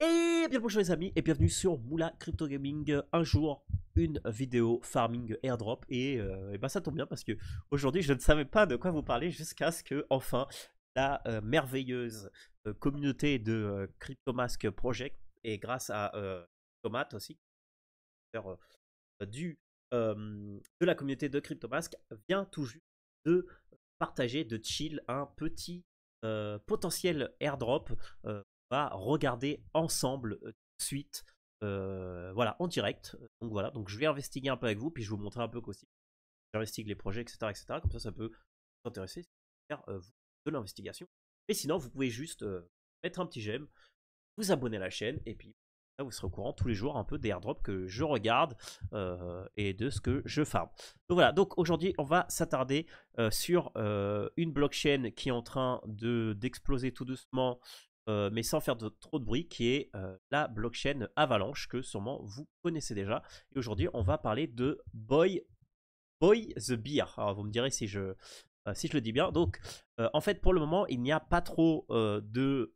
Et bien bonjour les amis et bienvenue sur Moula Crypto Gaming. Un jour, une vidéo farming airdrop et ben ça tombe bien parce que aujourd'hui je ne savais pas de quoi vous parler jusqu'à ce que enfin la merveilleuse communauté de CryptoMask Project et grâce à Tomat aussi du de la communauté de CryptoMask vient tout juste de partager, de chill un petit potentiel airdrop. On va regarder ensemble tout de suite, voilà, en direct. Donc voilà, donc je vais investiguer un peu avec vous, puis je vais vous montrer un peu qu'aussi j'investigue les projets, etc., etc. Comme ça peut vous intéresser si vous faire de l'investigation. Et sinon, vous pouvez juste mettre un petit j'aime, vous abonner à la chaîne, et puis là, vous serez au courant tous les jours un peu des airdrops que je regarde et de ce que je farm. Donc voilà, donc aujourd'hui, on va s'attarder sur une blockchain qui est en train d'exploser tout doucement, mais sans faire trop de bruit, qui est la blockchain Avalanche, que sûrement vous connaissez déjà. Et aujourd'hui, on va parler de Boy the Beer. Alors, vous me direz si je le dis bien. Donc, en fait, pour le moment, il n'y a pas trop de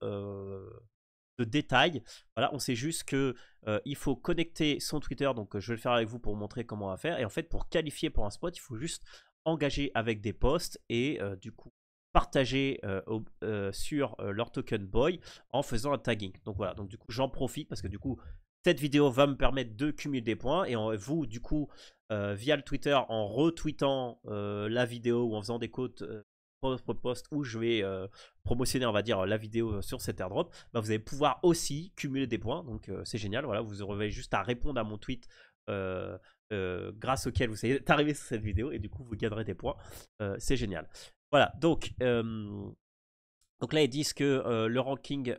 détails. Voilà, on sait juste que il faut connecter son Twitter. Donc, je vais le faire avec vous pour vous montrer comment on va faire. Et en fait, pour qualifier pour un spot, il faut juste engager avec des posts et du coup partager sur leur token Boy en faisant un tagging. Donc voilà, donc du coup j'en profite parce que du coup cette vidéo va me permettre de cumuler des points et vous du coup via le Twitter en retweetant la vidéo ou en faisant des quotes post où je vais promotionner on va dire la vidéo sur cet airdrop, bah, vous allez pouvoir aussi cumuler des points. Donc c'est génial, voilà, vous aurez juste à répondre à mon tweet grâce auquel vous êtes arrivé sur cette vidéo et du coup vous gagnerez des points. C'est génial. Voilà, donc là, ils disent que le ranking,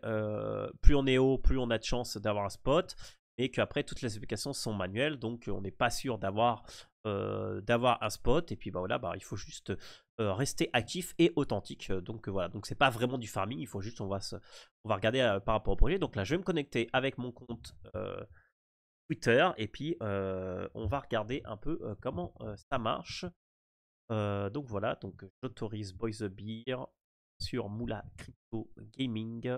plus on est haut, plus on a de chances d'avoir un spot, et qu'après, toutes les applications sont manuelles, donc on n'est pas sûr d'avoir un spot. Et puis bah, voilà, bah, il faut juste rester actif et authentique. Donc voilà, donc c'est pas vraiment du farming, il faut juste, on va regarder par rapport au projet. Donc là, je vais me connecter avec mon compte Twitter, et puis on va regarder un peu comment ça marche. Donc voilà, donc j'autorise Boy the Beer sur Moula Crypto Gaming.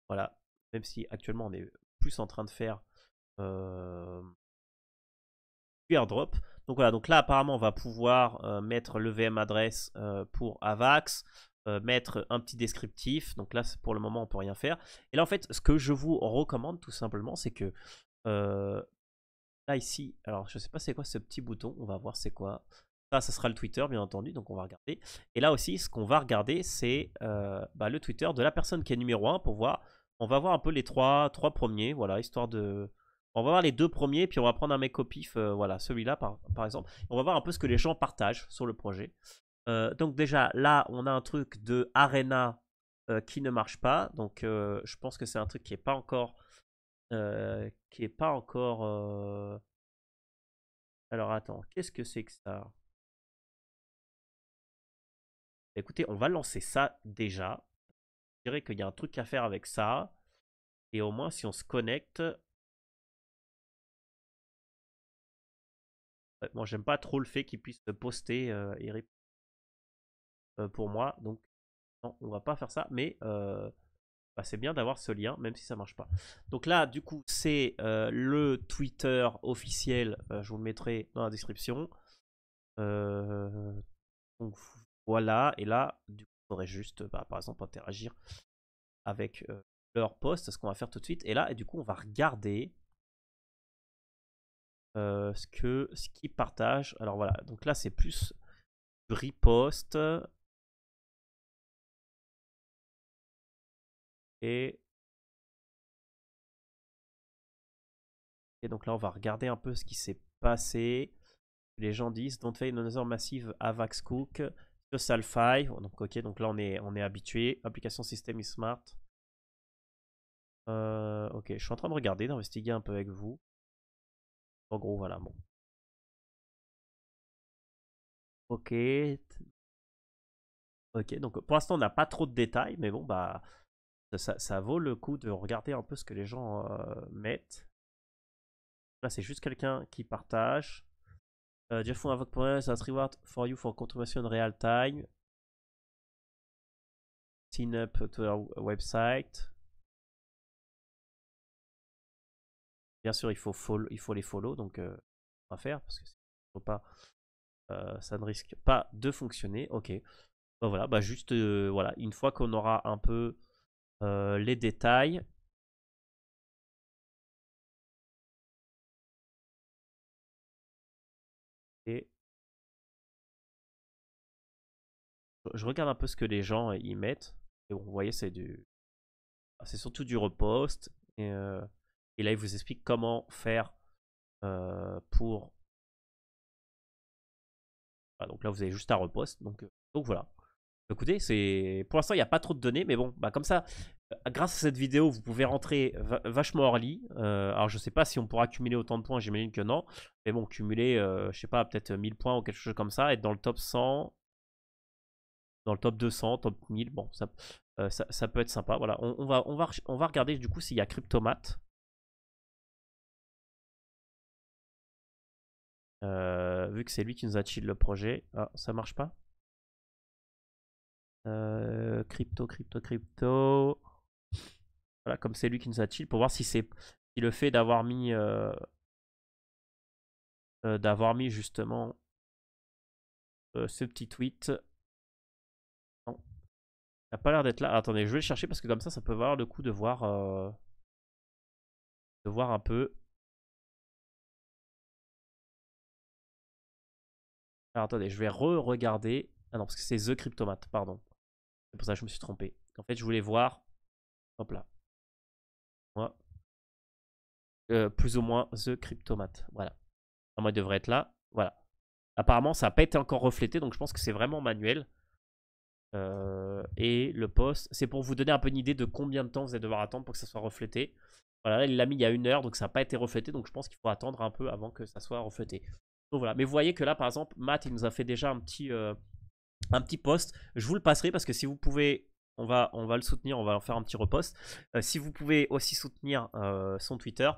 Voilà, même si actuellement on est plus en train de faire euh, du airdrop. Donc voilà, donc là apparemment on va pouvoir mettre le VM adresse pour Avax, mettre un petit descriptif. Donc là pour le moment on peut rien faire. Et là en fait ce que je vous recommande tout simplement c'est que euh, là ici, alors je sais pas c'est quoi ce petit bouton, on va voir c'est quoi. Ça sera le Twitter bien entendu, donc on va regarder. Et là aussi, ce qu'on va regarder, c'est bah, le Twitter de la personne qui est numéro 1 pour voir. On va voir un peu les trois premiers, voilà, histoire de. On va voir les deux premiers, puis on va prendre un mec au pif, voilà, celui-là par exemple. On va voir un peu ce que les gens partagent sur le projet. Donc déjà, là, on a un truc de Arena qui ne marche pas. Donc je pense que c'est un truc qui est pas encore. Alors attends, qu'est-ce que c'est que ça? Écoutez, on va lancer ça déjà. Je dirais qu'il y a un truc à faire avec ça. Et au moins, si on se connecte. Moi, j'aime pas trop le fait qu'il puisse poster pour moi. Donc, non, on va pas faire ça. Mais bah, c'est bien d'avoir ce lien, même si ça marche pas. Donc là, du coup, c'est le Twitter officiel. Je vous le mettrai dans la description. Euh, donc voilà. Et là, du coup, il faudrait juste, bah, par exemple, interagir avec leur post, ce qu'on va faire tout de suite. Et là, et du coup, on va regarder ce qu'ils partagent. Alors voilà, donc là, c'est plus du repost. Et, et donc là, on va regarder un peu ce qui s'est passé. Les gens disent Don't fail another massive Avax Cook. Social 5. Donc, ok, donc là, on est habitué. Application système is smart. Ok, je suis en train de regarder, d'investiguer un peu avec vous. En gros, voilà, bon. Ok. Ok, donc pour l'instant, on n'a pas trop de détails, mais bon, bah, ça vaut le coup de regarder un peu ce que les gens mettent. Là, c'est juste quelqu'un qui partage. Jeff invoke progress as reward for you for contribution real time. Sign up to our website. Bien sûr, il faut les follow, donc on va faire parce que faut pas, ça ne risque pas de fonctionner. Ok. Bah voilà, bah juste voilà, une fois qu'on aura un peu les détails. Et je regarde un peu ce que les gens y mettent. Et bon, vous voyez, c'est surtout du repost. Et là, il vous explique comment faire pour. Ah, donc là, vous avez juste un repost. Donc voilà. Écoutez, pour l'instant, il n'y a pas trop de données, mais bon, bah comme ça, grâce à cette vidéo, vous pouvez rentrer vachement early. Alors, je sais pas si on pourra cumuler autant de points, j'imagine que non. Mais bon, cumuler, je sais pas, peut-être 1000 points ou quelque chose comme ça, être dans le top 100, dans le top 200, top 1000, bon, ça peut être sympa. Voilà, on va regarder du coup s'il y a Cryptomat. Vu que c'est lui qui nous a chill le projet. Ah, ça marche pas. Crypto. Voilà, comme c'est lui qui nous a chill, pour voir si le fait d'avoir mis justement ce petit tweet. Non, il n'a pas l'air d'être là. Ah, attendez, je vais le chercher parce que comme ça peut valoir le coup de voir un peu. Alors attendez, je vais re-regarder. Ah non, parce que c'est The Cryptomat, pardon. C'est pour ça que je me suis trompé. En fait, je voulais voir. Hop là. Moi. Plus ou moins The Cryptomat. Voilà. Moi, il devrait être là. Voilà. Apparemment, ça n'a pas été encore reflété, donc je pense que c'est vraiment manuel. Et le post, c'est pour vous donner un peu une idée de combien de temps vous allez devoir attendre pour que ça soit reflété. Voilà, là, il l'a mis il y a 1 heure, donc ça n'a pas été reflété, donc je pense qu'il faut attendre un peu avant que ça soit reflété. Donc voilà, mais vous voyez que là, par exemple, Matt, il nous a fait déjà un petit post. Je vous le passerai parce que si vous pouvez, on va le soutenir, on va en faire un petit repost. Si vous pouvez aussi soutenir son Twitter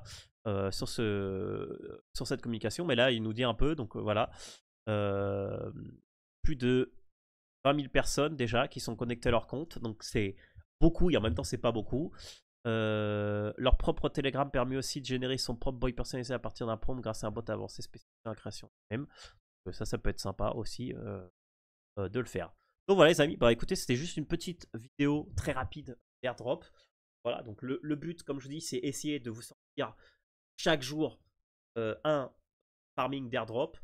sur cette communication, mais là, il nous dit un peu, donc voilà. Plus de 20 000 personnes déjà qui sont connectées à leur compte, donc c'est beaucoup et en même temps c'est pas beaucoup. Leur propre Telegram permet aussi de générer son propre boy personnalisé à partir d'un prompt grâce à un bot avancé spécifique dans la création même. Ça peut être sympa aussi de le faire. Donc voilà les amis, bah écoutez, c'était juste une petite vidéo très rapide d'airdrop. Voilà, donc le but, comme je vous dis, c'est essayer de vous sortir chaque jour un farming d'airdrop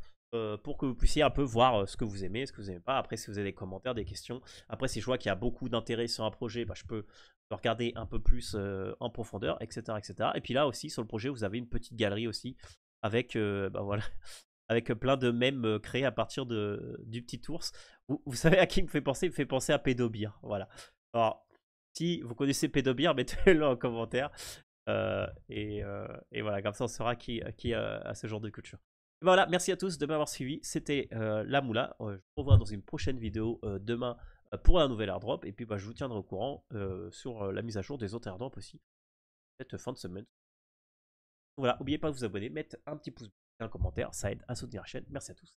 pour que vous puissiez un peu voir ce que vous aimez, ce que vous n'aimez pas. Après, si vous avez des commentaires, des questions. Après, si je vois qu'il y a beaucoup d'intérêt sur un projet, bah, je peux le regarder un peu plus en profondeur, etc., etc. Et puis là aussi, sur le projet, vous avez une petite galerie aussi avec, bah, voilà, avec plein de mèmes créés à partir du petit ours. Vous savez à qui il me fait penser? Il me fait penser à Pédobir. Voilà. Alors, si vous connaissez Pédobir, mettez-le en commentaire. Et voilà, comme ça on saura qui a ce genre de culture. Et voilà, merci à tous de m'avoir suivi. C'était la Moula. Je vous revois dans une prochaine vidéo demain pour un nouvel airdrop. Et puis bah, je vous tiendrai au courant sur la mise à jour des autres airdrops aussi cette fin de semaine. Voilà, n'oubliez pas de vous abonner, mettre un petit pouce bleu, un commentaire, ça aide à soutenir la chaîne. Merci à tous.